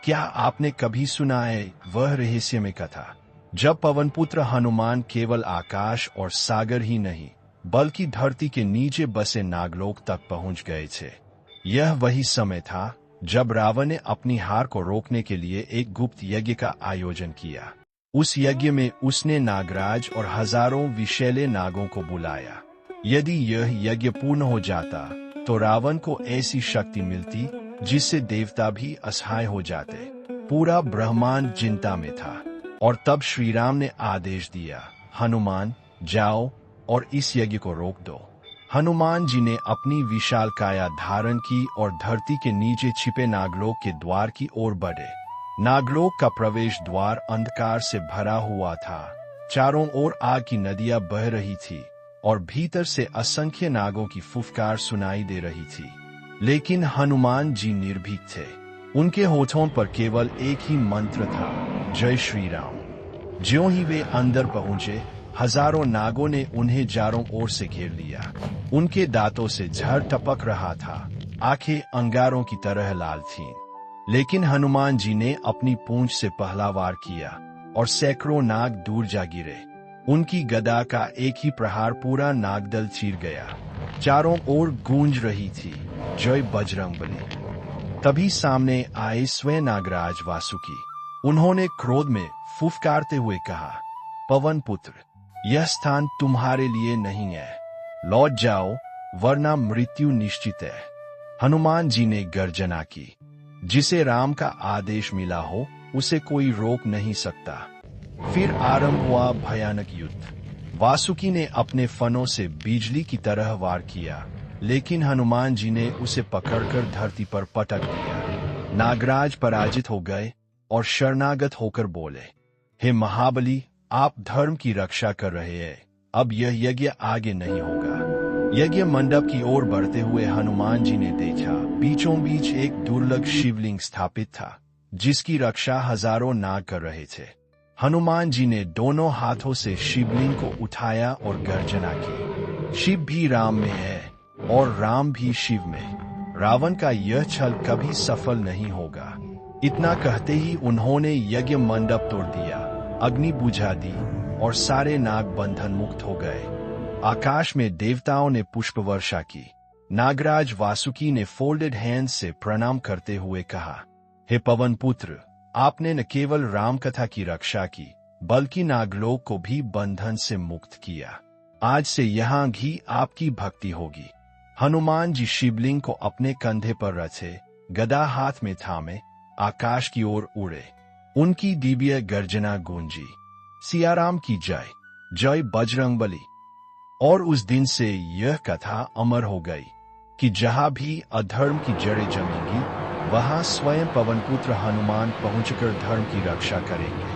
क्या आपने कभी सुना है वह रहस्यमय कथा जब पवनपुत्र हनुमान केवल आकाश और सागर ही नहीं बल्कि धरती के नीचे बसे नागलोक तक पहुंच गए थे। यह वही समय था जब रावण ने अपनी हार को रोकने के लिए एक गुप्त यज्ञ का आयोजन किया। उस यज्ञ में उसने नागराज और हजारों विषैले नागों को बुलाया। यदि यह यज्ञ पूर्ण हो जाता तो रावण को ऐसी शक्ति मिलती जिससे देवता भी असहाय हो जाते। पूरा ब्रह्मांड चिंता में था और तब श्री राम ने आदेश दिया, हनुमान जाओ और इस यज्ञ को रोक दो। हनुमान जी ने अपनी विशाल काया धारण की और धरती के नीचे छिपे नागलोक के द्वार की ओर बढ़े। नागलोक का प्रवेश द्वार अंधकार से भरा हुआ था। चारों ओर आग की नदियां बह रही थी और भीतर से असंख्य नागों की फुफकार सुनाई दे रही थी। लेकिन हनुमान जी निर्भीक थे। उनके होठों पर केवल एक ही मंत्र था, जय श्री राम। ज्यों ही वे अंदर पहुंचे, हजारों नागों ने उन्हें चारों ओर से घेर लिया। उनके दांतों से जहर टपक रहा था, आंखें अंगारों की तरह लाल थीं। लेकिन हनुमान जी ने अपनी पूंछ से पहला वार किया और सैकड़ों नाग दूर जा गिरे। उनकी गदा का एक ही प्रहार पूरा नागदल चीर गया। चारों ओर गूंज रही थी, जय बजरंगबली। तभी सामने आए स्वयं नागराज वासुकी। उन्होंने क्रोध में फुफकारते हुए कहा, पवन पुत्र, यह स्थान तुम्हारे लिए नहीं है। लौट जाओ वरना मृत्यु निश्चित है। हनुमान जी ने गर्जना की, जिसे राम का आदेश मिला हो उसे कोई रोक नहीं सकता। फिर आरंभ हुआ भयानक युद्ध। वासुकी ने अपने फनों से बिजली की तरह वार किया, लेकिन हनुमान जी ने उसे पकड़कर धरती पर पटक दिया। नागराज पराजित हो गए और शरणागत होकर बोले, हे महाबली, आप धर्म की रक्षा कर रहे हैं, अब यह यज्ञ आगे नहीं होगा। यज्ञ मंडप की ओर बढ़ते हुए हनुमान जी ने देखा, बीचों बीच एक दुर्लभ शिवलिंग स्थापित था, जिसकी रक्षा हजारों नाग कर रहे थे। हनुमान जी ने दोनों हाथों से शिवलिंग को उठाया और गर्जना की, शिव भी राम में है और राम भी शिव में। रावण का यह छल कभी सफल नहीं होगा। इतना कहते ही उन्होंने यज्ञ मंडप तोड़ दिया, अग्नि बुझा दी और सारे नाग बंधन मुक्त हो गए। आकाश में देवताओं ने पुष्प वर्षा की। नागराज वासुकी ने फोल्डेड हैंड से प्रणाम करते हुए कहा, हे पवन पुत्र, आपने न केवल राम कथा की रक्षा की बल्कि नागलोक को भी बंधन से मुक्त किया। आज से यहाँ भी आपकी भक्ति होगी। हनुमान जी शिवलिंग को अपने कंधे पर रखे, गदा हाथ में थामे, आकाश की ओर उड़े। उनकी दिव्य गर्जना गूंजी, सियाराम की जय, जय बजरंगबली। और उस दिन से यह कथा अमर हो गई कि जहां भी अधर्म की जड़ें जमेंगी, वहां स्वयं पवनपुत्र हनुमान पहुंचकर धर्म की रक्षा करेंगे।